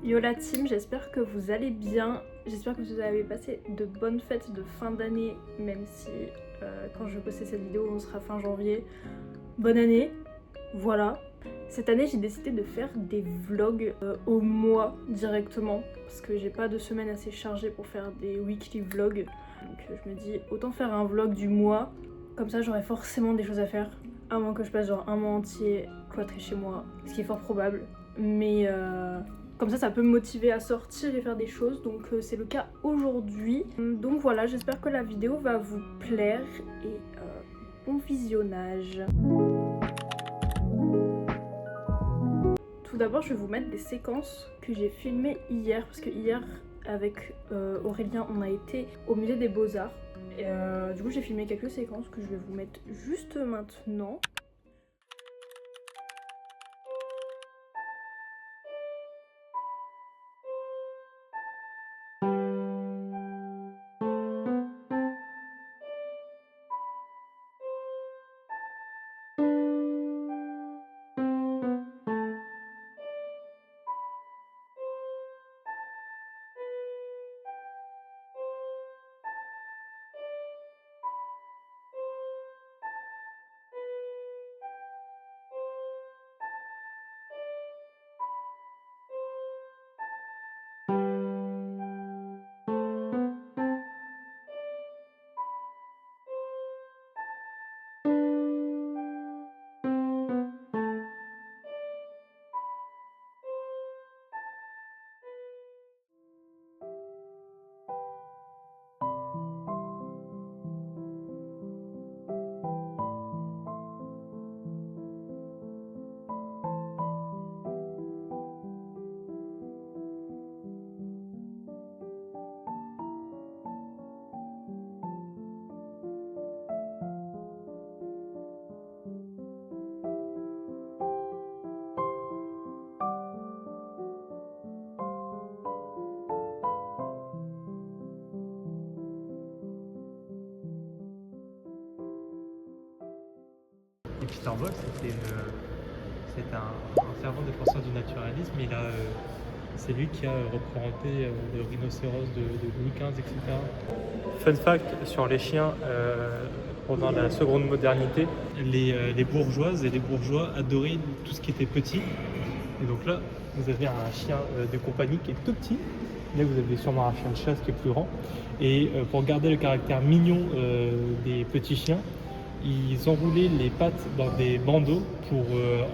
Yo la team, j'espère que vous allez bien, j'espère que vous avez passé de bonnes fêtes de fin d'année, même si quand je vais poster cette vidéo on sera fin janvier. Bonne année, voilà. Cette année j'ai décidé de faire des vlogs au mois directement, parce que j'ai pas de semaine assez chargée pour faire des weekly vlogs. Donc je me dis autant faire un vlog du mois, comme ça j'aurai forcément des choses à faire, à moins que je passe genre un mois entier cloîtré chez moi, ce qui est fort probable. Mais comme ça peut me motiver à sortir et faire des choses, donc c'est le cas aujourd'hui. Donc voilà, j'espère que la vidéo va vous plaire et bon visionnage. Tout d'abord, je vais vous mettre des séquences que j'ai filmées hier, parce que hier, avec Aurélien, on a été au musée des Beaux-Arts. Du coup, j'ai filmé quelques séquences que je vais vous mettre juste maintenant. Et Peter Boyle, c'est un fervent défenseur du naturalisme. C'est lui qui a représenté le rhinocéros de Louis XV, etc. Fun fact sur les chiens, pendant la seconde modernité, les bourgeoises et les bourgeois adoraient tout ce qui était petit. Et donc là, vous avez un chien de compagnie qui est tout petit. Là, vous avez sûrement un chien de chasse qui est plus grand. Et pour garder le caractère mignon des petits chiens, ils enroulaient les pattes dans des bandeaux pour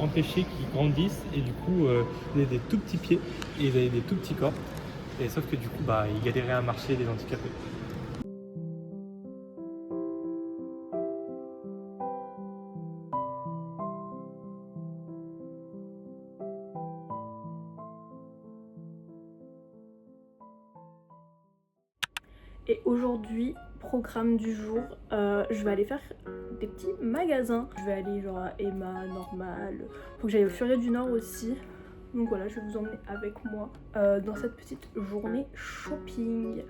empêcher qu'ils grandissent, et du coup ils avaient des tout petits pieds et ils avaient des tout petits corps, et sauf que du coup ils galéraient à marcher, les handicapés. Et aujourd'hui, programme du jour, je vais aller faire des petits magasins. Je vais aller genre à Emma, Normal, faut que j'aille au Furieux du Nord aussi. Donc voilà, je vais vous emmener avec moi dans cette petite journée shopping.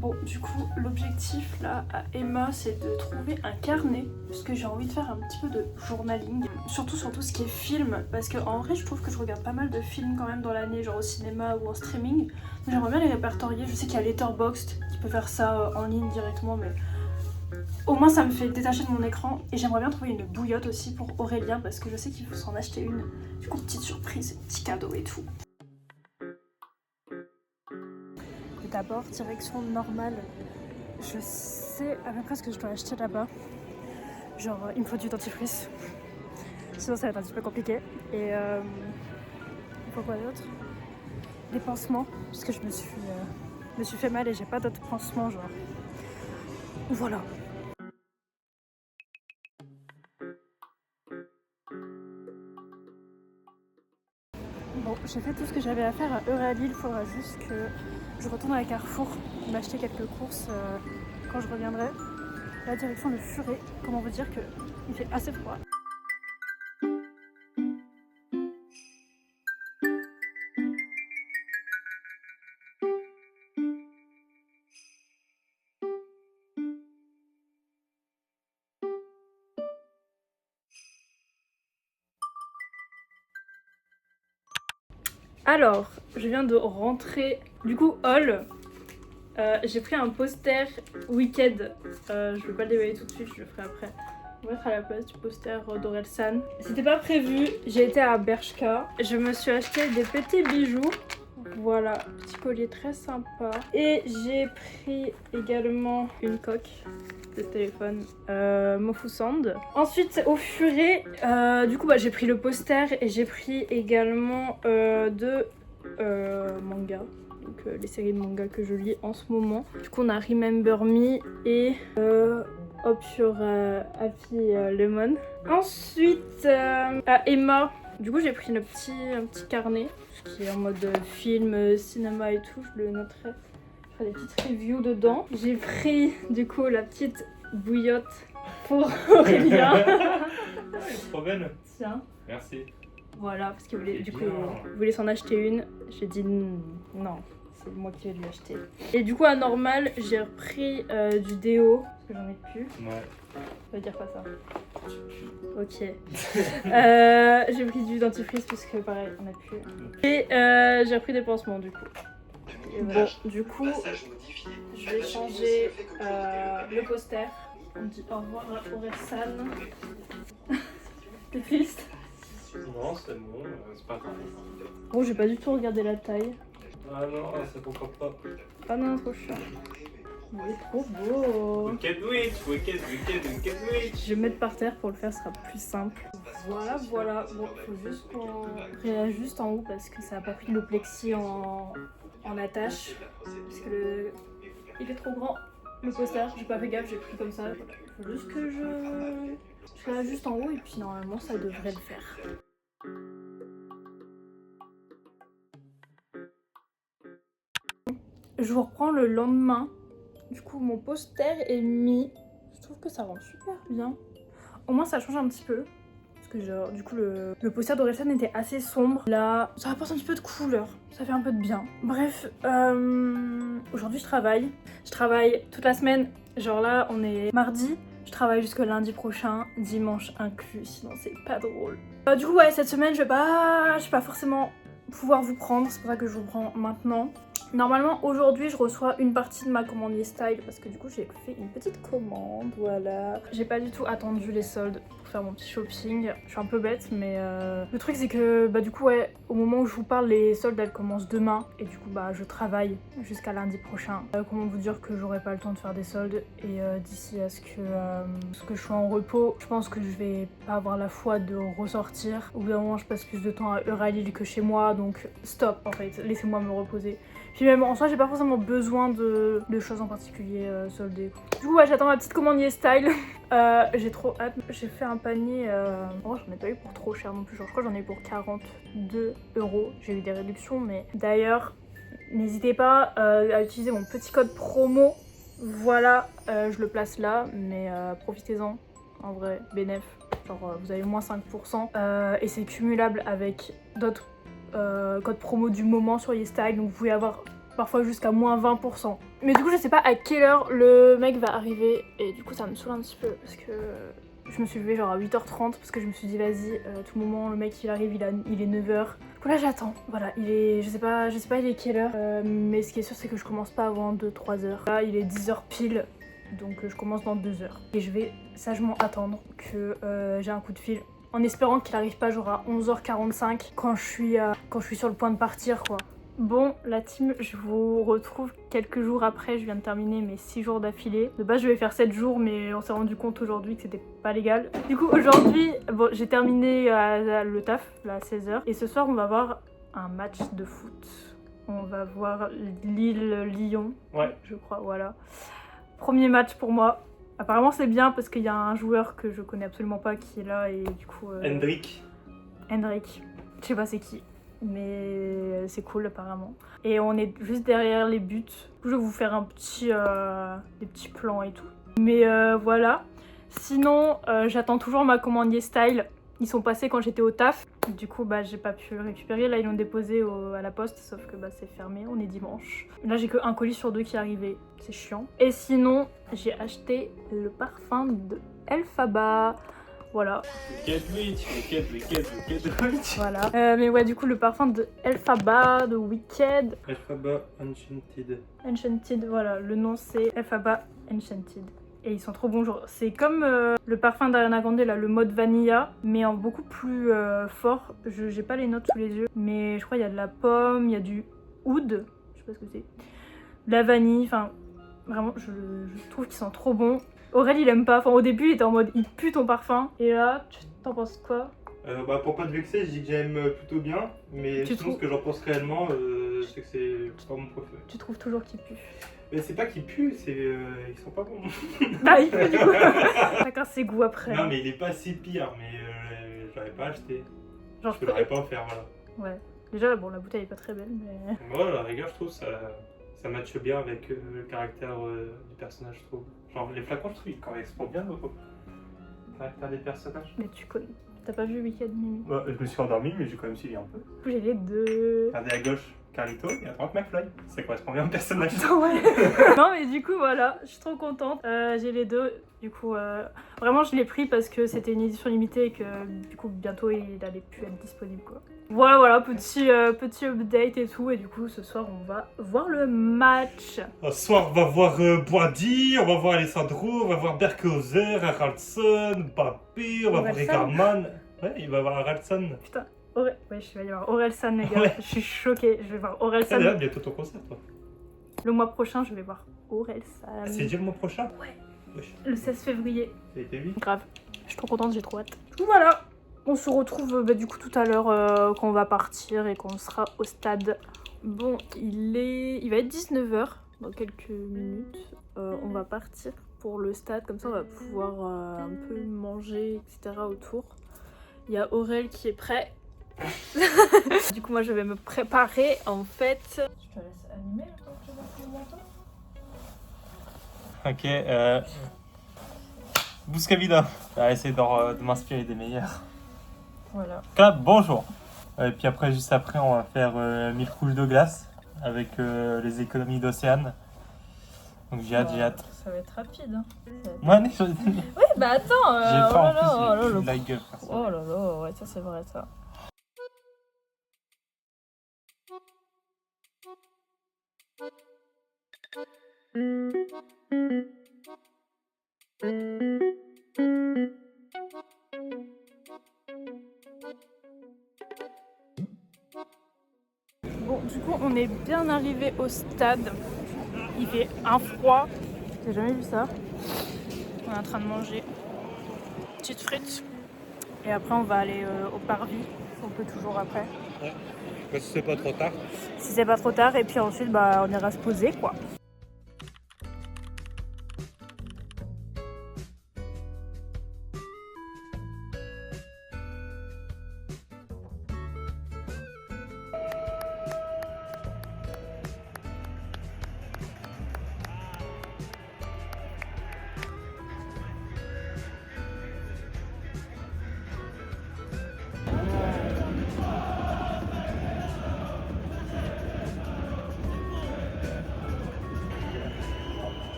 Bon, du coup, l'objectif là à Emma, c'est de trouver un carnet, parce que j'ai envie de faire un petit peu de journaling, surtout sur tout ce qui est film, parce que en vrai, je trouve que je regarde pas mal de films quand même dans l'année, genre au cinéma ou en streaming. Donc j'aimerais bien les répertorier. Je sais qu'il y a Letterboxd qui peut faire ça en ligne directement, mais au moins ça me fait détacher de mon écran. Et j'aimerais bien trouver une bouillotte aussi pour Aurélien, parce que je sais qu'il faut s'en acheter une. Du coup, petite surprise, petit cadeau et tout. D'abord, direction Normale. Je sais à peu près ce que je dois acheter là-bas. Genre, il me faut du dentifrice. Sinon, ça va être un petit peu compliqué. Et il faut quoi d'autre? Des pansements, parce que je me suis fait mal et j'ai pas d'autres pansements, genre. Voilà. Bon, j'ai fait tout ce que j'avais à faire à Euralie. Il faudra juste que je retourne à Carrefour m'acheter quelques courses quand je reviendrai. La direction le Furet, comment vous dire qu'il fait assez froid. Alors, je viens de rentrer. Du coup, haul. J'ai pris un poster Wicked. Je vais pas le dévoiler tout de suite, je le ferai après. On va mettre à la place du poster d'Orelsan. C'était pas prévu, j'ai été à Bershka. Je me suis acheté des petits bijoux. Voilà, petit collier très sympa. Et j'ai pris également une coque de téléphone Mofusand. Ensuite, au furet, du coup, j'ai pris le poster et j'ai pris également deux mangas. Donc les séries de manga que je lis en ce moment. Du coup on a Remember Me et Hope sur Happy Lemon. Ensuite à Emma, du coup j'ai pris un petit carnet qui est en mode film, cinéma et tout, je le noterai. Je ferai des petites reviews dedans. J'ai pris du coup la petite bouillotte pour Aurélien. Trop belle. Tiens. Merci. Voilà, parce qu'il voulait, du coup, il voulait s'en acheter une. J'ai dit non, c'est moi qui vais lui acheter. Et du coup, à normal, j'ai repris du déo, parce que j'en ai plus. Ouais. Ça veut dire pas ça. Ok. J'ai pris du dentifrice, parce que pareil, on a plus. Et j'ai repris des pansements, du coup. Et bon, du coup, je vais changer le poster. On dit au revoir à Orelsan. T'es triste? Non, c'est bon, c'est pas grave. Bon, j'ai pas du tout regardé la taille. Ah non, c'est pourquoi pas. Ah non, trop chiant. Il est trop beau. Wicked Witch. Je vais me mettre par terre pour le faire, ce sera plus simple. Voilà. Bon, faut juste qu'on réajuste en haut parce que ça a pas pris le plexi en attache. Parce que il est trop grand. Le poster, j'ai pas fait gaffe, j'ai pris comme ça. Il faut juste que je réajuste en haut et puis normalement ça devrait le faire. Je vous reprends le lendemain. Du coup, mon poster est mis. Je trouve que ça rend super bien. Au moins, ça change un petit peu. Parce que, genre, du coup, le poster d'Orelsan était assez sombre. Là, ça apporte un petit peu de couleur. Ça fait un peu de bien. Bref, aujourd'hui, je travaille. Je travaille toute la semaine. Genre là, on est mardi. Je travaille jusqu'au lundi prochain, dimanche inclus, sinon c'est pas drôle. Du coup, ouais, cette semaine, je vais pas forcément pouvoir vous prendre. C'est pour ça que je vous prends maintenant. Normalement, aujourd'hui, je reçois une partie de ma commande YesStyle parce que du coup, j'ai fait une petite commande, voilà. J'ai pas du tout attendu les soldes pour faire mon petit shopping. Je suis un peu bête, mais le truc, c'est que du coup, ouais, au moment où je vous parle, les soldes, elles commencent demain. Et du coup, je travaille jusqu'à lundi prochain. Comment vous dire que j'aurai pas le temps de faire des soldes. Et d'ici à ce que je sois en repos, je pense que je vais pas avoir la foi de ressortir. Au bout d'un moment, je passe plus de temps à Euralil que chez moi, donc stop, en fait, laissez-moi me reposer. Puis même en soi, j'ai pas forcément besoin de choses en particulier soldées. Du coup, ouais, j'attends ma petite commande YesStyle. J'ai trop hâte. J'ai fait un panier. Oh, j'en ai pas eu pour trop cher non plus. Genre, je crois que j'en ai eu pour 42 €. J'ai eu des réductions, mais d'ailleurs, n'hésitez pas à utiliser mon petit code promo. Voilà, je le place là, mais profitez-en. En vrai, bénéf. Genre, vous avez moins 5%. Et c'est cumulable avec d'autres code promo du moment sur YesStyle, donc vous pouvez avoir parfois jusqu'à moins 20%. Mais du coup, je sais pas à quelle heure le mec va arriver, et du coup, ça me saoule un petit peu parce que je me suis levée genre à 8h30 parce que je me suis dit, vas-y, tout moment, le mec il arrive, il est 9h. Du coup, là, j'attends. Voilà, il est, je sais pas il est quelle heure, mais ce qui est sûr, c'est que je commence pas avant 2-3 heures. Là, il est 10h pile. Donc je commence dans 2 heures. Et je vais sagement attendre que j'ai un coup de fil. En espérant qu'il arrive pas genre à 11h45 quand je suis sur le point de partir quoi. Bon la team, je vous retrouve quelques jours après, je viens de terminer mes 6 jours d'affilée. De base je vais faire 7 jours mais on s'est rendu compte aujourd'hui que c'était pas légal. Du coup aujourd'hui, bon, j'ai terminé le taf là, à 16h. Et ce soir on va voir un match de foot. On va voir Lille-Lyon, ouais. Je crois, voilà. Premier match pour moi. Apparemment c'est bien parce qu'il y a un joueur que je connais absolument pas qui est là et du coup... Hendrik. Je sais pas c'est qui, mais c'est cool apparemment. Et on est juste derrière les buts. Je vais vous faire des petits plans et tout. Mais voilà. Sinon, j'attends toujours ma commande YesStyle. Ils sont passés quand j'étais au taf. Du coup, j'ai pas pu le récupérer. Là, ils l'ont déposé à la poste, sauf que c'est fermé. On est dimanche. Là, j'ai que un colis sur 2 qui est arrivé. C'est chiant. Et sinon, j'ai acheté le parfum de Elphaba. Voilà. Wicked. Voilà. Mais ouais, du coup, le parfum de Elphaba, de Wicked. Elphaba Enchanted. Enchanted, voilà. Le nom, c'est Elphaba Enchanted. Et ils sont trop bons. C'est comme le parfum d'Ariana Grande, là, le mode vanilla, mais en beaucoup plus fort. J'ai pas les notes sous les yeux, mais je crois qu'il y a de la pomme, il y a du oud, je sais pas ce que c'est, de la vanille, enfin, vraiment, je trouve qu'ils sont trop bons. Aurel, il aime pas. Enfin, au début, il était en mode, il pue ton parfum. Et là, t'en penses quoi? Pour pas te vexer, je dis que j'aime plutôt bien, mais sinon ce que j'en pense réellement, c'est que c'est pas mon préféré. Tu trouves toujours qu'il pue? Mais c'est pas qu'ils puent, c'est ils sont pas bons. Bah, il pue du coup. Chacun ses goûts après. Non, mais il est pas si pire, mais j'aurais pas acheté. Genre, Je l'aurais pas offert, voilà. Ouais. Déjà, bon, la bouteille est pas très belle, mais. Moi, à la rigueur, je trouve ça matche bien avec le caractère du personnage, je trouve. Genre, les flacons, je trouve, ils correspondent bien au caractère des personnages. Mais tu connais. T'as pas vu Wicked, Mimi? Bah, je me suis endormi, mais j'ai quand même suivi un peu. Du coup, j'ai les deux. Regardez à gauche, Carlito, et à droite, McFly. Ça correspond bien au personnage. Ouais. Non, mais du coup, voilà, je suis trop contente. J'ai les deux. Du coup, vraiment, je l'ai pris parce que c'était une édition limitée et que du coup, bientôt, il allait plus être disponible, quoi. Voilà, petit update et tout. Et du coup, ce soir, on va voir le match. Ce soir, on va voir Boadi, on va voir Alessandro, on va voir Berkhauser, Haraldsson, Mbappé, on va voir Egarman. Ouais, il va voir Haraldsson. Putain, ouais, je vais aller voir Orelsan, les gars. Ouais. Je suis choquée, je vais voir Orelsan. D'ailleurs, bientôt ton concert, toi. Le mois prochain, je vais voir Orelsan. Ah, c'est déjà le mois prochain? Ouais. Le 16 février. Ça a été vite. Grave. Je suis trop contente, j'ai trop hâte. Voilà. On se retrouve du coup tout à l'heure quand on va partir et qu'on sera au stade. Bon, il va être 19h dans quelques minutes. On va partir pour le stade, comme ça on va pouvoir un peu manger, etc. autour. Il y a Aurel qui est prêt. Du coup moi je vais me préparer en fait. Je te laisse animer quand tu vas faire le Ok, Bouscavida. On va essayer de m'inspirer des meilleurs. Voilà. Clap, bonjour. Et puis après, juste après, on va faire 1000 couches de glace avec les économies d'Océane. Donc j'ai hâte. Ça va être rapide. Hein. Ouais, mais oui, bah attends. j'ai pas en plus, la gueule. Oh là là, ouais, ça c'est vrai ça. Bon, du coup, on est bien arrivé au stade. Il fait un froid. J'ai jamais vu ça. On est en train de manger petites frites. Et après, on va aller au parvis. On peut toujours après. Ouais. Bah, si c'est pas trop tard. Si c'est pas trop tard. Et puis ensuite, bah, on ira se poser, quoi.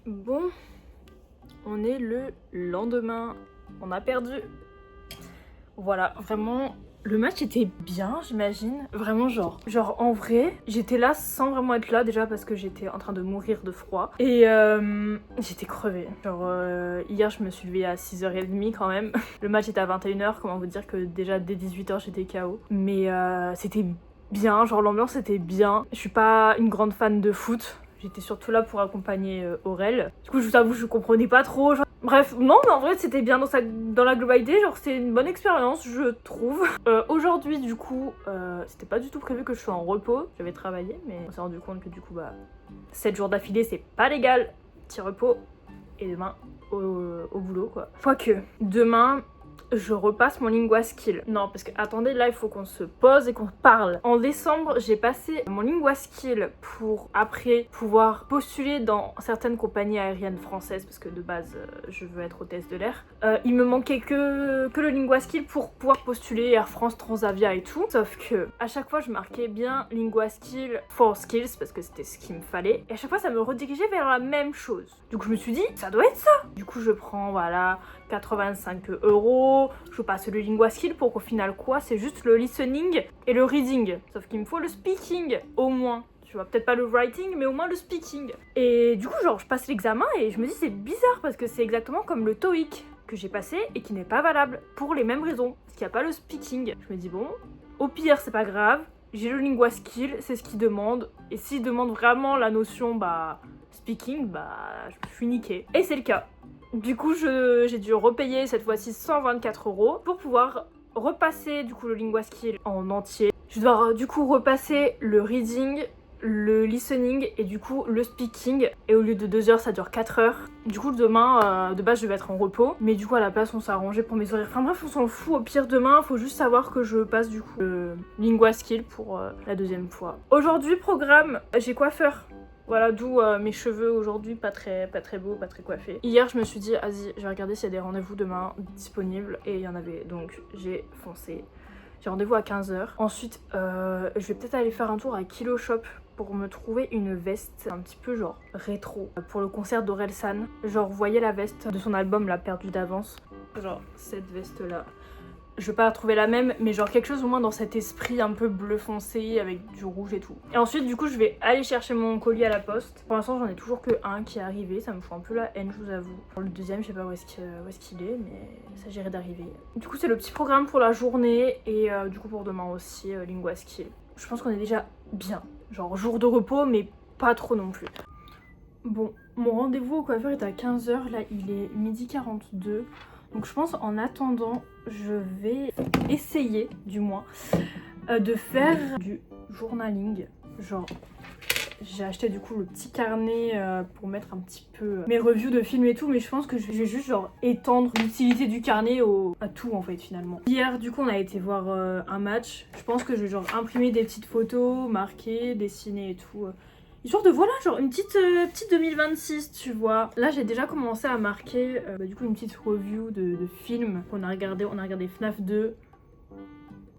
Bon, on est le lendemain. On a perdu. Voilà, vraiment Le match était bien, j'imagine. Vraiment genre en vrai, j'étais là sans vraiment être là déjà parce que j'étais en train de mourir de froid. Et j'étais crevée. Hier, je me suis levée à 6h30 quand même. Le match était à 21h, comment vous dire que déjà dès 18h j'étais KO. Mais c'était bien, genre l'ambiance était bien. Je suis pas une grande fan de foot. J'étais surtout là pour accompagner Aurel. Du coup, je vous avoue, je comprenais pas trop. Bref, non, mais en vrai, c'était bien dans la globalité. Genre, c'est une bonne expérience, je trouve. Aujourd'hui, du coup, c'était pas du tout prévu que je sois en repos. J'avais travaillé, mais on s'est rendu compte que du coup, 7 jours d'affilée, c'est pas légal. Petit repos. Et demain, au boulot, quoi. Quoique, demain, je repasse mon lingua skill. Non, parce que attendez, là il faut qu'on se pose et qu'on parle. En décembre, j'ai passé mon lingua skill pour après pouvoir postuler dans certaines compagnies aériennes françaises parce que de base, je veux être hôtesse de l'air. Il me manquait que le lingua skill pour pouvoir postuler Air France, Transavia et tout. Sauf que à chaque fois, je marquais bien lingua skill for skills parce que c'était ce qu'il me fallait. Et à chaque fois, ça me redirigeait vers la même chose. Du coup, je me suis dit, ça doit être ça. Du coup, je prends, voilà, 85 €, je passe le lingua skill pour qu'au final quoi, c'est juste le listening et le reading. Sauf qu'il me faut le speaking au moins. Tu vois, peut-être pas le writing, mais au moins le speaking. Et du coup, je passe l'examen et je me dis c'est bizarre parce que c'est exactement comme le TOEIC que j'ai passé et qui n'est pas valable pour les mêmes raisons. Parce qu'il n'y a pas le speaking. Je me dis bon, au pire c'est pas grave, j'ai le lingua skill, c'est ce qu'il demande. Et s'il demande vraiment la notion speaking, je suis niquée. Et c'est le cas. Du coup, j'ai dû repayer cette fois-ci 124 € pour pouvoir repasser du coup le lingua skill en entier. Je dois du coup repasser le reading, le listening et du coup le speaking. Et au lieu de 2 heures, ça dure 4 heures. Du coup, demain, de base, je vais être en repos. Mais du coup, à la place, on s'est arrangé pour mes horaires. Enfin bref, on s'en fout. Au pire, demain, faut juste savoir que je passe du coup le lingua skill pour la deuxième fois. Aujourd'hui, programme, j'ai coiffeur. Voilà, d'où mes cheveux aujourd'hui pas très beaux, pas très coiffés. Hier, je me suis dit, vas-y, je vais regarder s'il y a des rendez-vous demain disponibles. Et il y en avait, donc j'ai foncé. J'ai rendez-vous à 15h. Ensuite, je vais peut-être aller faire un tour à Kilo Shop pour me trouver une veste un petit peu genre rétro pour le concert d'Orelsan. Genre, vous voyez la veste de son album, La Perdue d'avance. Genre, cette veste-là. Je vais pas trouver la même, mais genre quelque chose au moins dans cet esprit un peu bleu foncé avec du rouge et tout. Et ensuite, du coup, je vais aller chercher mon colis à la poste. Pour l'instant, j'en ai toujours que un qui est arrivé. Ça me fout un peu la haine, je vous avoue. Pour le deuxième, je sais pas où est-ce qu'il est, mais il s'agirait d'arriver. Du coup, c'est le petit programme pour la journée et du coup pour demain aussi, lingua skill. Je pense qu'on est déjà bien. Genre jour de repos, mais pas trop non plus. Bon, mon rendez-vous au coiffeur est à 15h. Là, il est 12h42. Donc je pense en attendant, je vais essayer du moins de faire du journaling. Genre j'ai acheté du coup le petit carnet pour mettre un petit peu mes reviews de films et tout, mais je pense que je vais juste genre étendre l'utilité du carnet à tout en fait finalement. Hier du coup on a été voir un match. Je pense que je vais genre imprimer des petites photos, marquer, dessiner et tout. Histoire de voilà, genre une petite 2026, tu vois. Là, j'ai déjà commencé à marquer du coup une petite review de films qu'on a regardé. On a regardé FNAF 2.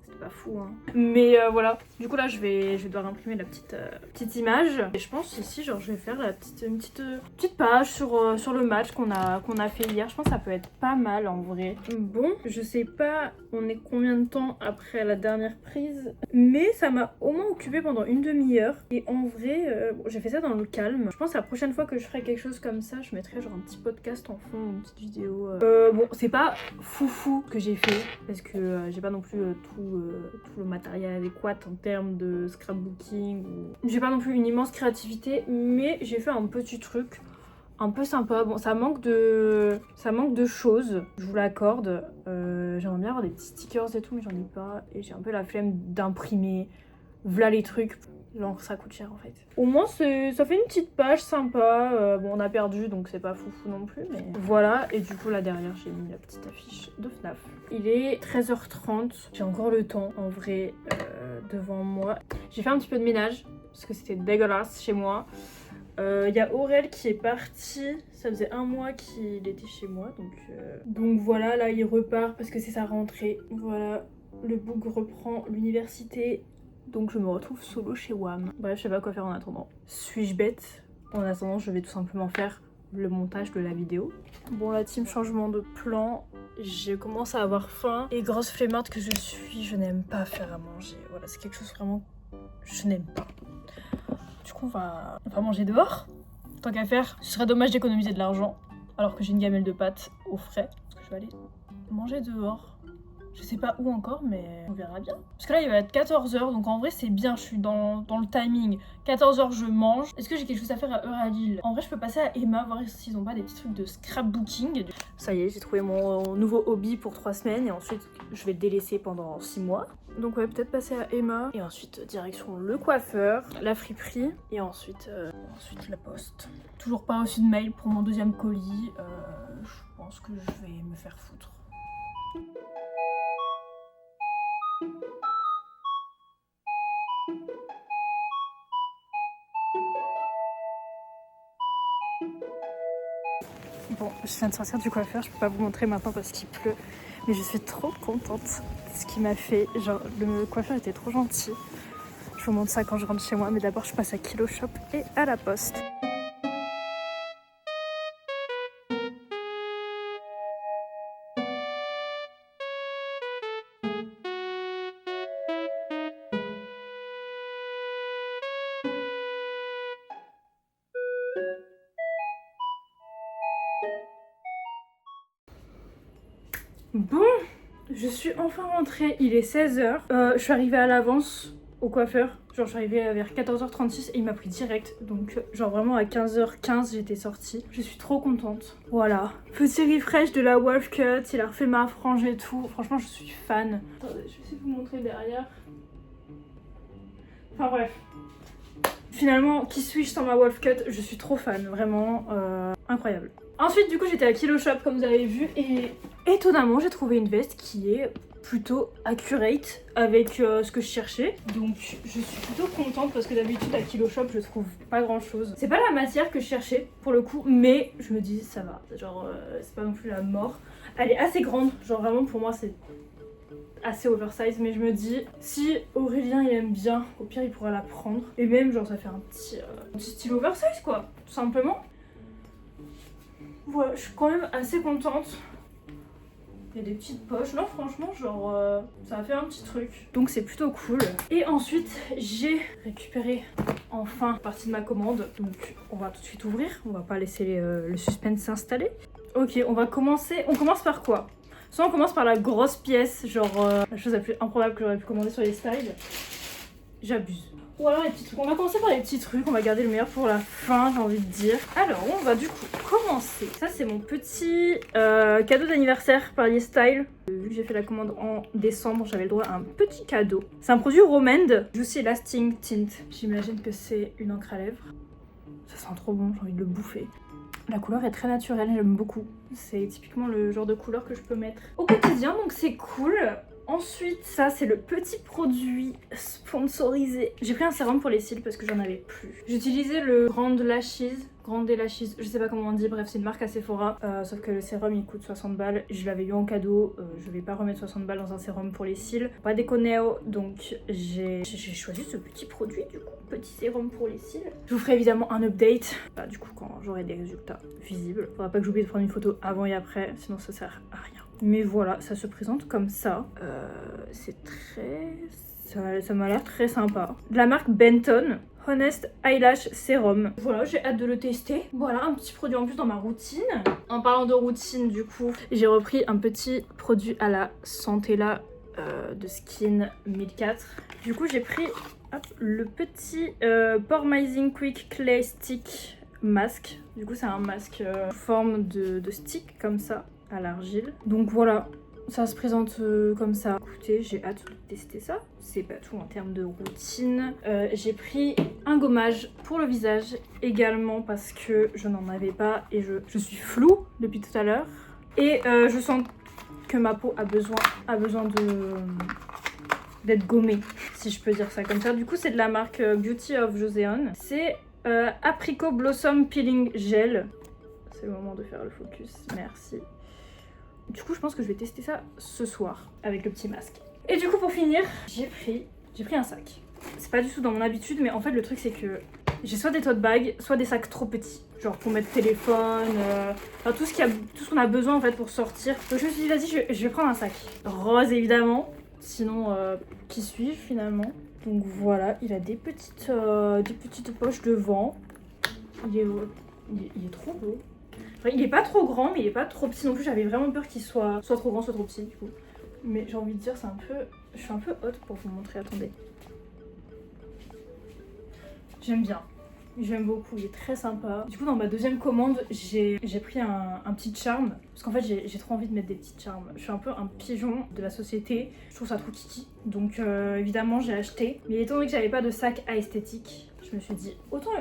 C'était pas fou, hein. Mais voilà. Du coup, là, je vais devoir imprimer la petite image. Et je pense ici, genre, je vais faire une petite page sur le match qu'on a fait hier. Je pense que ça peut être pas mal en vrai. Bon, je sais pas, on est combien de temps après la dernière prise, mais ça m'a au moins occupé pendant une demi-heure. Et en vrai, j'ai fait ça dans le calme. Je pense que la prochaine fois que je ferai quelque chose comme ça, je mettrai genre un petit podcast en fond, une petite vidéo. Bon, c'est pas foufou que j'ai fait, parce que j'ai pas non plus tout le matériel adéquat en termes de scrapbooking. J'ai pas non plus une immense créativité, mais j'ai fait un petit truc un peu sympa. Bon, ça manque de choses, je vous l'accorde. J'aimerais bien avoir des petits stickers et tout, mais j'en ai pas. Et j'ai un peu la flemme d'imprimer. Voilà les trucs. Genre, ça coûte cher en fait. Au moins, ça fait une petite page sympa. Bon, on a perdu, donc c'est pas foufou non plus, mais voilà. Et du coup, là derrière, j'ai mis la petite affiche de FNAF. Il est 13h30. J'ai encore le temps, en vrai, devant moi. J'ai fait un petit peu de ménage, parce que c'était dégueulasse chez moi. Il y a Aurel qui est parti, ça faisait 1 mois qu'il était chez moi, donc voilà, là il repart parce que c'est sa rentrée. Voilà, le boug reprend l'université, donc je me retrouve solo chez WAM. Bref, je sais pas quoi faire en attendant. Suis-je bête? En attendant, je vais tout simplement faire le montage de la vidéo. Bon, la team changement de plan, je commence à avoir faim et grosse flemmarde que je suis, je n'aime pas faire à manger. Voilà, c'est quelque chose vraiment je n'aime pas. Du coup, on va manger dehors. Tant qu'à faire, ce serait dommage d'économiser de l'argent alors que j'ai une gamelle de pâtes au frais. Parce que je vais aller manger dehors. Je sais pas où encore, mais on verra bien. Parce que là, il va être 14h, donc en vrai, c'est bien, je suis dans le timing. 14h, je mange. Est-ce que j'ai quelque chose à faire à Euralil? En vrai, je peux passer à Emma, voir s'ils ont pas des petits trucs de scrapbooking. Ça y est, j'ai trouvé mon nouveau hobby pour 3 semaines, et ensuite, je vais le délaisser pendant 6 mois. Donc ouais, peut-être passer à Emma, et ensuite, direction le coiffeur, la friperie, et ensuite la poste. Toujours pas reçu de mail pour mon deuxième colis. Je pense que je vais me faire foutre. Bon, je viens de sortir du coiffeur, je peux pas vous montrer maintenant parce qu'il pleut, mais je suis trop contente de ce qu'il m'a fait. Genre, le coiffeur était trop gentil. Je vous montre ça quand je rentre chez moi, mais d'abord je passe à Kilo Shop et à la poste. Bon, je suis enfin rentrée, il est 16h. Je suis arrivée à l'avance au coiffeur. Genre je suis arrivée vers 14h36 et il m'a pris direct. Donc genre vraiment à 15h15 j'étais sortie. Je suis trop contente. Voilà. Petit refresh de la Wolf Cut, il a refait ma frange et tout. Franchement je suis fan. Attendez, je vais essayer de vous montrer derrière. Enfin bref. Finalement, qui suis-je sans ma Wolf Cut? Je suis trop fan, vraiment incroyable. Ensuite, du coup, j'étais à Kilo Shop, comme vous avez vu, et étonnamment, j'ai trouvé une veste qui est plutôt accurate avec ce que je cherchais. Donc, je suis plutôt contente parce que d'habitude, à Kilo Shop, je trouve pas grand-chose. C'est pas la matière que je cherchais, pour le coup, mais je me dis, ça va. Genre, c'est pas non plus la mort. Elle est assez grande, genre vraiment, pour moi, c'est assez oversize, mais je me dis si Aurélien il aime bien, au pire il pourra la prendre, et même genre ça fait un petit style oversize quoi, tout simplement. Voilà, je suis quand même assez contente. Il y a des petites poches, non franchement genre ça a fait un petit truc, donc c'est plutôt cool. Et ensuite j'ai récupéré enfin une partie de ma commande, donc on va tout de suite ouvrir, on va pas laisser le suspense s'installer. Ok, on commence par quoi? Soit on commence par la grosse pièce, genre la chose la plus improbable que j'aurais pu commander sur les styles. J'abuse. Ou alors les petits trucs. On va commencer par les petits trucs, on va garder le meilleur pour la fin, j'ai envie de dire. Alors, on va du coup commencer. Ça, c'est mon petit cadeau d'anniversaire par YesStyle. Vu que j'ai fait la commande en décembre, j'avais le droit à un petit cadeau. C'est un produit Romand, Juicy Lasting Tint. J'imagine que c'est une encre à lèvres. Ça sent trop bon, j'ai envie de le bouffer. La couleur est très naturelle, j'aime beaucoup. C'est typiquement le genre de couleur que je peux mettre au quotidien, donc c'est cool. Ensuite, ça c'est le petit produit sponsorisé. J'ai pris un sérum pour les cils parce que j'en avais plus. J'utilisais le Grande Lashes, je sais pas comment on dit, bref c'est une marque à Sephora. Sauf que le sérum il coûte 60 balles. Je l'avais eu en cadeau, je vais pas remettre 60 balles dans un sérum pour les cils. Pas déconner, donc j'ai choisi ce petit produit du coup. Petit sérum pour les cils. Je vous ferai évidemment un update, du coup quand j'aurai des résultats visibles. Faudra pas que j'oublie de prendre une photo avant et après, sinon ça sert à rien. Mais voilà, ça se présente comme ça. C'est très... Ça m'a l'air très sympa. De la marque Benton. Honest Eyelash Serum. Voilà, j'ai hâte de le tester. Voilà, un petit produit en plus dans ma routine. En parlant de routine, du coup, j'ai repris un petit produit à la Santella de Skin 1004. Du coup, j'ai pris le petit Poremizing Quick Clay Stick Mask. Du coup, c'est un masque en forme de stick, comme ça, à l'argile. Donc voilà, ça se présente comme ça. Écoutez, j'ai hâte de tester ça. C'est pas tout en termes de routine. J'ai pris un gommage pour le visage également parce que je n'en avais pas et je suis floue depuis tout à l'heure. Et je sens que ma peau a besoin d'être gommée, si je peux dire ça comme ça. Du coup, c'est de la marque Beauty of Joseon. C'est Apricot Blossom Peeling Gel. C'est le moment de faire le focus, merci. Du coup, je pense que je vais tester ça ce soir avec le petit masque. Et du coup, pour finir, j'ai pris un sac. C'est pas du tout dans mon habitude, mais en fait, le truc, c'est que J'ai soit des tote bags, soit des sacs trop petits. Genre pour mettre téléphone, enfin tout ce qu'on a besoin en fait pour sortir. Donc je me suis dit vas-y je vais prendre un sac. Rose évidemment, sinon qui suis-je finalement. Donc voilà, il a des petites poches devant. Il est trop beau. Enfin, il est pas trop grand mais il est pas trop petit non plus. J'avais vraiment peur qu'il soit trop grand soit trop petit du coup. Mais j'ai envie de dire je suis un peu haute pour vous montrer, attendez. J'aime bien. J'aime beaucoup, il est très sympa. Du coup, dans ma deuxième commande, j'ai pris un petit charme. Parce qu'en fait, j'ai trop envie de mettre des petits charmes. Je suis un peu un pigeon de la société. Je trouve ça trop kiki. Donc, évidemment, j'ai acheté. Mais étant donné que j'avais pas de sac à esthétique, je me suis dit, autant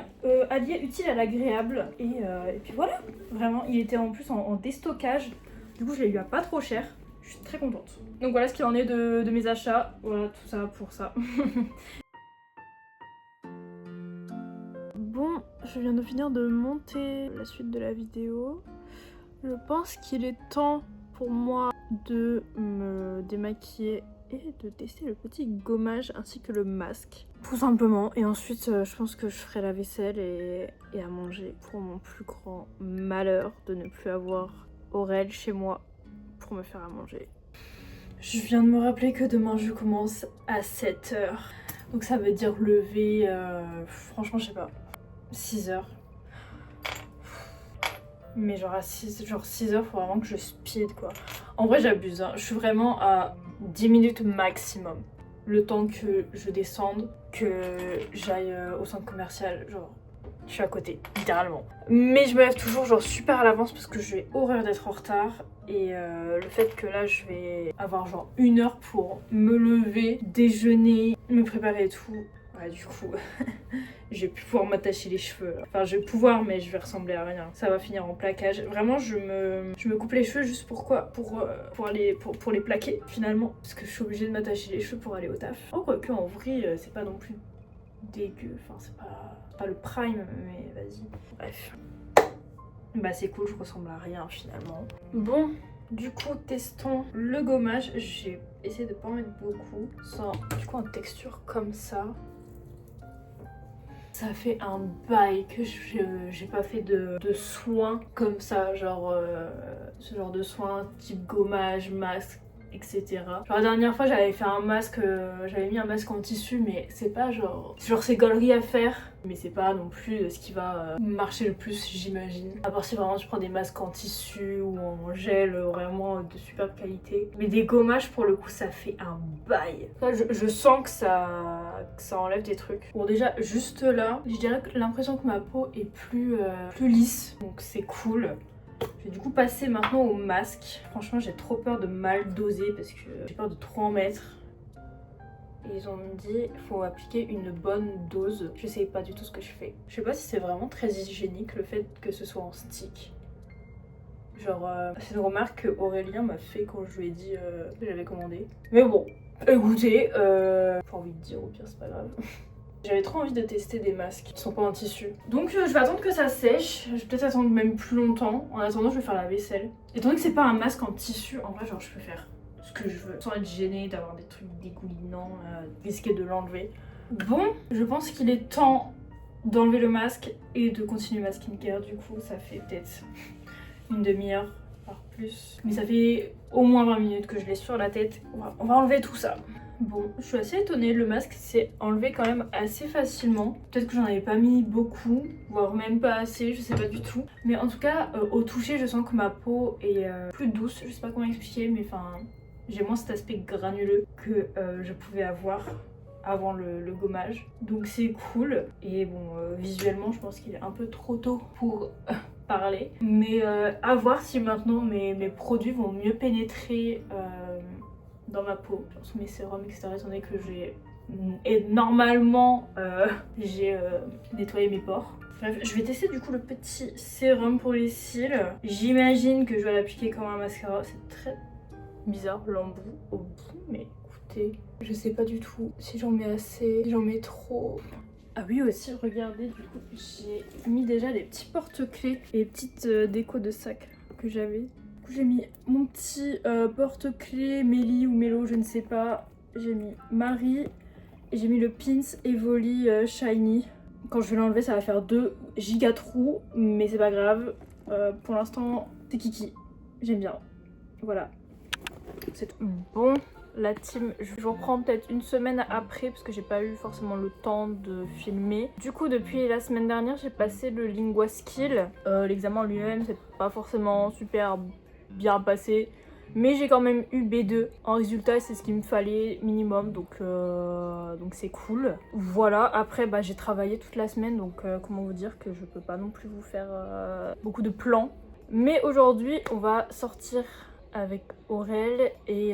allier utile à l'agréable. Et puis voilà. Vraiment, il était en plus en déstockage. Du coup, je l'ai eu à pas trop cher. Je suis très contente. Donc voilà ce qu'il en est de mes achats. Voilà, tout ça pour ça. Bon, je viens de finir de monter la suite de la vidéo. Je pense qu'il est temps pour moi de me démaquiller et de tester le petit gommage ainsi que le masque. Tout simplement. Et ensuite, je pense que je ferai la vaisselle et à manger pour mon plus grand malheur de ne plus avoir Aurel chez moi pour me faire à manger. Je viens de me rappeler que demain je commence à 7h. Donc ça veut dire lever, franchement je sais pas, 6h. Mais genre à 6h, faut vraiment que je speed quoi. En vrai j'abuse, hein. Je suis vraiment à 10 minutes maximum. Le temps que je descende, que j'aille au centre commercial, genre je suis à côté, littéralement. Mais je me lève toujours genre super à l'avance parce que j'ai horreur d'être en retard. Et le fait que là je vais avoir genre 1 heure pour me lever, déjeuner, me préparer et tout. Ouais, du coup, je vais plus pouvoir m'attacher les cheveux. Enfin, je vais pouvoir, mais je vais ressembler à rien. Ça va finir en plaquage. Vraiment, je me coupe les cheveux juste pourquoi pour les plaquer, finalement. Parce que je suis obligée de m'attacher les cheveux pour aller au taf. Oh, quoique, en vrai, c'est pas non plus dégueu. Enfin, c'est pas le prime, mais vas-y. Bref. Bah, c'est cool, je ressemble à rien, finalement. Bon. Du coup, testons le gommage. J'ai essayé de pas en mettre beaucoup. Ça, du coup, en texture comme ça. Ça fait un bail que j'ai pas fait de soins comme ça, genre ce genre de soins type gommage, masque, etc. Genre la dernière fois j'avais fait un masque, j'avais mis un masque en tissu, mais c'est pas genre c'est gaulerie à faire, mais c'est pas non plus ce qui va marcher le plus, j'imagine. À part si vraiment tu prends des masques en tissu ou en gel vraiment de superbe qualité. Mais des gommages pour le coup ça fait un bail. Là, je sens que ça enlève des trucs. Bon déjà juste là, je dirais que l'impression que ma peau est plus lisse, donc c'est cool. Je vais du coup passer maintenant au masque. Franchement j'ai trop peur de mal doser parce que j'ai peur de trop en mettre. Et ils ont dit qu'il faut appliquer une bonne dose. Je sais pas du tout ce que je fais. Je sais pas si c'est vraiment très hygiénique le fait que ce soit en stick. Genre c'est une remarque que Aurélien m'a fait quand je lui ai dit que j'avais commandé. Mais bon, écoutez, pas envie de dire, au pire c'est pas grave. J'avais trop envie de tester des masques qui sont pas en tissu. Donc je vais attendre que ça sèche. Je vais peut-être attendre même plus longtemps. En attendant je vais faire la vaisselle. Étant donné que c'est pas un masque en tissu, en vrai genre je peux faire ce que je veux sans être gênée d'avoir des trucs dégoulinants, risquer de l'enlever. Bon, je pense qu'il est temps d'enlever le masque et de continuer ma skincare. Du coup ça fait peut-être une demi-heure, voire plus. Mais ça fait au moins 20 minutes que je l'ai sur la tête. On va enlever tout ça. Bon, je suis assez étonnée, le masque s'est enlevé quand même assez facilement. Peut-être que j'en avais pas mis beaucoup, voire même pas assez, je sais pas du tout. Mais en tout cas, au toucher, je sens que ma peau est plus douce. Je sais pas comment expliquer, mais enfin, j'ai moins cet aspect granuleux que je pouvais avoir avant le gommage. Donc c'est cool. Et bon, visuellement, je pense qu'il est un peu trop tôt pour parler. Mais à voir si maintenant mes produits vont mieux pénétrer dans ma peau, genre sous mes sérums, etc. Étant donné que normalement j'ai nettoyé mes pores. Bref, je vais tester du coup le petit sérum pour les cils. J'imagine que je vais l'appliquer comme un mascara. C'est très bizarre l'embout au bout, mais écoutez, je sais pas du tout si j'en mets assez, si j'en mets trop. Ah oui aussi, regardez, du coup j'ai mis déjà les petits porte-clés et les petites décos de sac que j'avais. J'ai mis mon petit porte-clés Mélie ou Mélo, je ne sais pas. J'ai mis Marie et j'ai mis le Pins Evoli Shiny Quand je vais l'enlever ça va faire 2 giga trous, mais c'est pas grave. Pour l'instant c'est kiki, j'aime bien. Voilà, c'est tout. Bon, la team, je reprends peut-être une semaine après parce que j'ai pas eu forcément le temps de filmer. Du coup depuis la semaine dernière j'ai passé le Lingua Skill. L'examen lui-même c'est pas forcément super bien passé, mais j'ai quand même eu B2 en résultat, c'est ce qu'il me fallait minimum, donc c'est cool. Voilà, après bah, j'ai travaillé toute la semaine, donc comment vous dire que je peux pas non plus vous faire beaucoup de plans. Mais aujourd'hui on va sortir avec Aurel et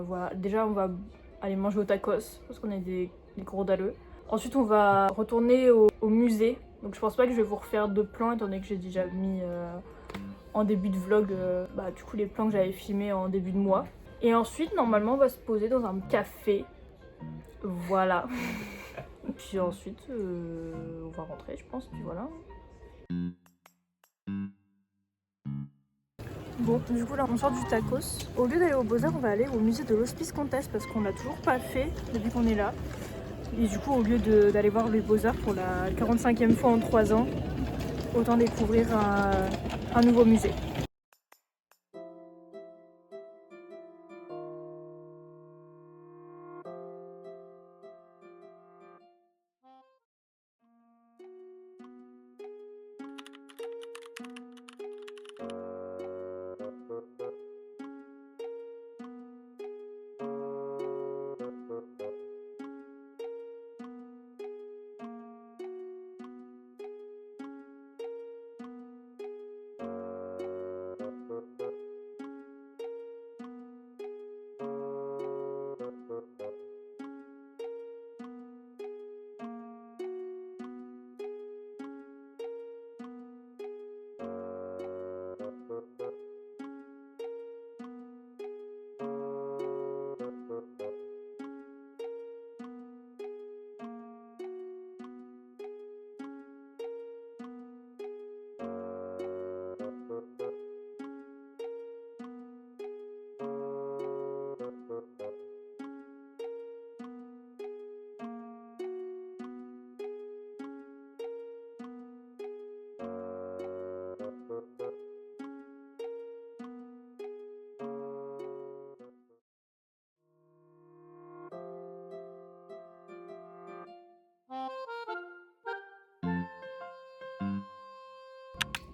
voilà, déjà on va aller manger au tacos parce qu'on est des gros dalleux. Ensuite on va retourner au musée, donc je pense pas que je vais vous refaire de plans étant donné que j'ai déjà mis en début de vlog bah, du coup les plans que j'avais filmés en début de mois. Et ensuite normalement on va se poser dans un café, voilà. Puis ensuite on va rentrer je pense, puis voilà. Bon, du coup là on sort du tacos. Au lieu d'aller au Beaux-Arts, on va aller au musée de l'Hospice Comtesse parce qu'on l'a toujours pas fait depuis qu'on est là. Et du coup au lieu d'aller voir les Beaux-Arts pour la 45e fois en 3 ans, autant découvrir un nouveau musée.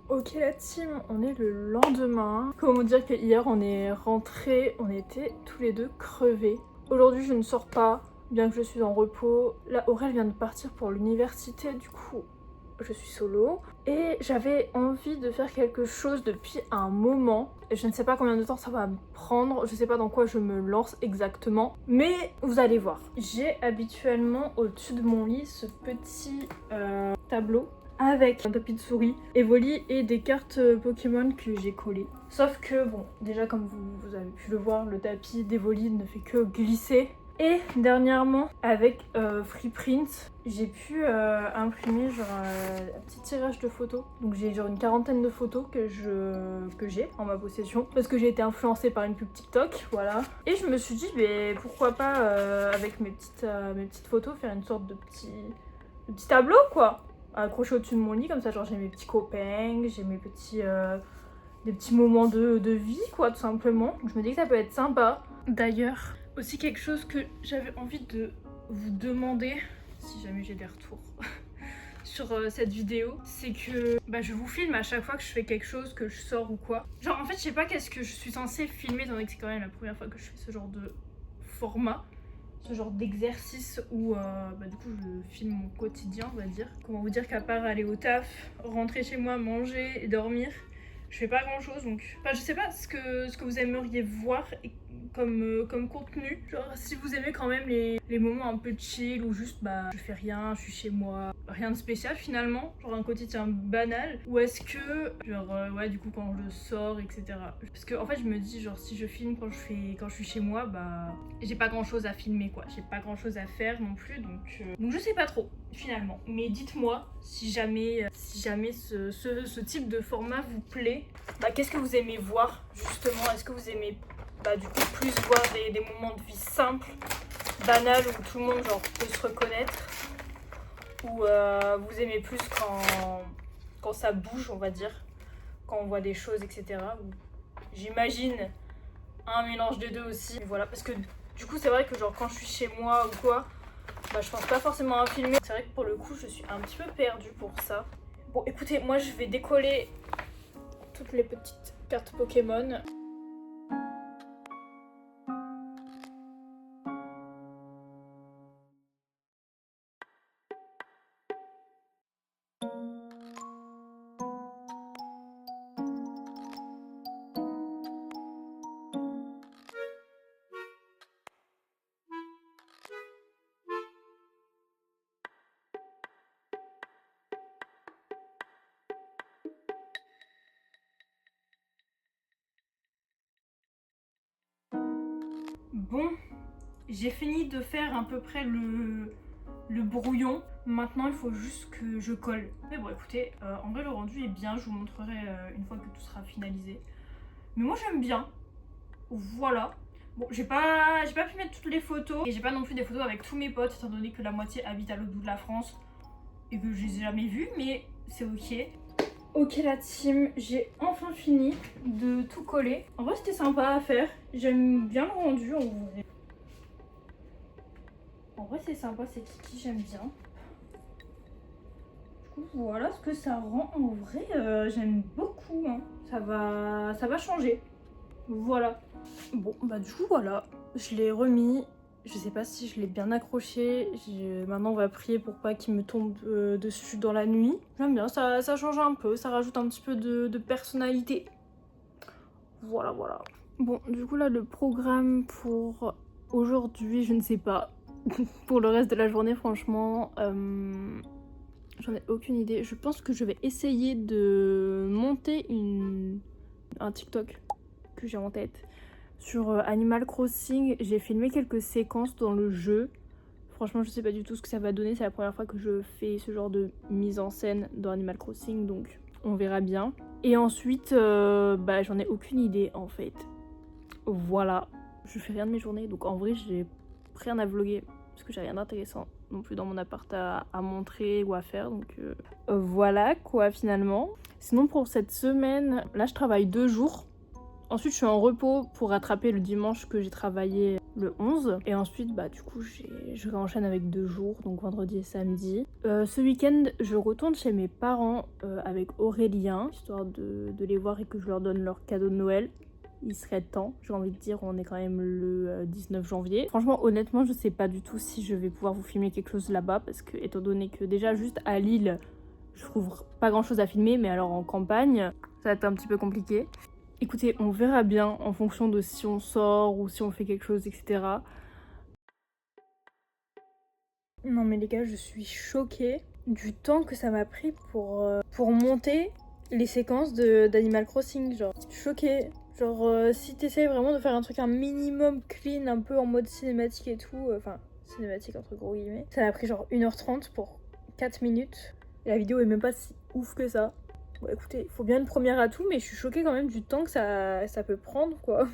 Ok la team, on est le lendemain. Comment dire que hier on est rentrés, on était tous les deux crevés. Aujourd'hui je ne sors pas, bien que je suis en repos. Là Aurel vient de partir pour l'université, du coup je suis solo. Et j'avais envie de faire quelque chose depuis un moment. Je ne sais pas combien de temps ça va me prendre, je sais pas dans quoi je me lance exactement. Mais vous allez voir. J'ai habituellement au-dessus de mon lit ce petit tableau avec un tapis de souris, Evoli et des cartes Pokémon que j'ai collées. Sauf que bon, déjà comme vous avez pu le voir, le tapis d'Evoli ne fait que glisser. Et dernièrement, avec Freeprint, j'ai pu imprimer genre un petit tirage de photos. Donc j'ai genre une 40aine de photos que j'ai en ma possession. Parce que j'ai été influencée par une pub TikTok, voilà. Et je me suis dit, mais pourquoi pas avec mes petites photos, faire une sorte de petit tableau quoi, accroché au-dessus de mon lit, comme ça genre j'ai mes petits copains, j'ai mes des petits moments de vie quoi tout simplement. Donc je me dis que ça peut être sympa. D'ailleurs, aussi quelque chose que j'avais envie de vous demander, si jamais j'ai des retours sur cette vidéo, c'est que je vous filme à chaque fois que je fais quelque chose, que je sors ou quoi. Genre en fait je sais pas qu'est-ce que je suis censée filmer, étant donné que c'est quand même la première fois que je fais ce genre de format, ce genre d'exercice où du coup je filme mon quotidien on va dire. Comment vous dire qu'à part aller au taf, rentrer chez moi, manger et dormir, je fais pas grand chose, donc je sais pas ce que vous aimeriez voir comme contenu. Genre si vous aimez quand même les moments un peu chill où juste je fais rien, je suis chez moi, rien de spécial finalement, genre un quotidien banal, ou est-ce que genre ouais du coup quand je sors etc. Parce que en fait je me dis genre si je filme quand je suis chez moi, j'ai pas grand chose à filmer quoi, j'ai pas grand chose à faire non plus, donc je sais pas trop finalement. Mais dites-moi si jamais ce type de format vous plaît. Qu'est-ce que vous aimez voir justement? Est-ce que vous aimez du coup plus voir des moments de vie simples, banals, où tout le monde genre peut se reconnaître, ou vous aimez plus quand ça bouge, on va dire, quand on voit des choses, etc. J'imagine un mélange des deux aussi. Et voilà, parce que du coup, c'est vrai que genre quand je suis chez moi ou quoi, bah, je pense pas forcément à filmer. C'est vrai que pour le coup, je suis un petit peu perdue pour ça. Bon, écoutez, moi je vais décoller toutes les petites cartes Pokémon. Bon, j'ai fini de faire à peu près le brouillon. Maintenant, il faut juste que je colle. Mais bon, écoutez, en vrai, le rendu est bien. Je vous montrerai une fois que tout sera finalisé. Mais moi, j'aime bien. Voilà. Bon, j'ai pas pu mettre toutes les photos. Et j'ai pas non plus des photos avec tous mes potes, étant donné que la moitié habite à l'autre bout de la France. Et que je les ai jamais vus, mais c'est ok. Ok la team, j'ai enfin fini de tout coller. En vrai, c'était sympa à faire. J'aime bien le rendu, en vrai. En vrai, c'est sympa, c'est kiki, j'aime bien. Du coup, voilà ce que ça rend. En vrai, j'aime beaucoup. Hein. Ça va changer. Voilà. Bon, bah du coup, voilà. Je l'ai remis. Je sais pas si je l'ai bien accroché. Maintenant, on va prier pour pas qu'il me tombe dessus dans la nuit. J'aime bien, ça change un peu. Ça rajoute un petit peu de personnalité. Voilà, voilà. Bon, du coup, là, le programme pour aujourd'hui, je ne sais pas. Pour le reste de la journée, franchement, j'en ai aucune idée. Je pense que je vais essayer de monter un TikTok que j'ai en tête. Sur Animal Crossing, j'ai filmé quelques séquences dans le jeu. Franchement, je sais pas du tout ce que ça va donner. C'est la première fois que je fais ce genre de mise en scène dans Animal Crossing, donc on verra bien. Et ensuite, bah j'en ai aucune idée en fait. Voilà. Je fais rien de mes journées, donc en vrai, j'ai rien à vlogger parce que j'ai rien d'intéressant non plus dans mon appart à montrer ou à faire, donc voilà quoi finalement. Sinon pour cette semaine, là je travaille 2 jours. Ensuite je suis en repos pour rattraper le dimanche que j'ai travaillé le 11. Et ensuite bah du coup je réenchaîne avec 2 jours, donc vendredi et samedi. Ce week-end je retourne chez mes parents avec Aurélien, histoire de les voir et que je leur donne leur cadeau de Noël. Il serait temps, j'ai envie de dire, on est quand même le 19 janvier. Franchement, honnêtement, je sais pas du tout si je vais pouvoir vous filmer quelque chose là-bas, parce que étant donné que déjà juste à Lille, je trouve pas grand-chose à filmer, mais alors en campagne, ça va être un petit peu compliqué. Écoutez, on verra bien en fonction de si on sort ou si on fait quelque chose, etc. Non mais les gars, je suis choquée du temps que ça m'a pris pour monter les séquences d'Animal Crossing, genre. Choquée. Genre, si t'essayes vraiment de faire un truc un minimum clean, un peu en mode cinématique et tout, enfin, cinématique entre gros guillemets, ça m'a pris genre 1h30 pour 4 minutes. Et la vidéo est même pas si ouf que ça. Bon, écoutez, il faut bien une première à tout, mais je suis choquée quand même du temps que ça peut prendre, quoi.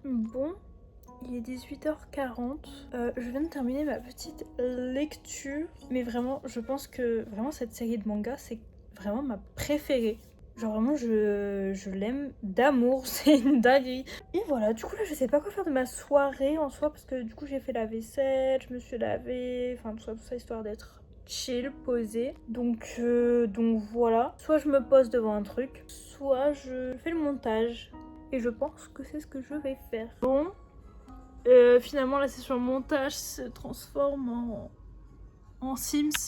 Bon, il est 18h40. Je viens de terminer ma petite lecture. Mais vraiment, je pense que vraiment cette série de mangas, c'est vraiment ma préférée. Genre vraiment, je l'aime d'amour, c'est une dinguerie. Et voilà, du coup là, je sais pas quoi faire de ma soirée en soi, parce que du coup j'ai fait la vaisselle, je me suis lavée, enfin tout ça, histoire d'être chill, posée. Donc voilà. Soit je me pose devant un truc, soit je fais le montage. Et je pense que c'est ce que je vais faire. Bon, finalement la session montage se transforme en Sims.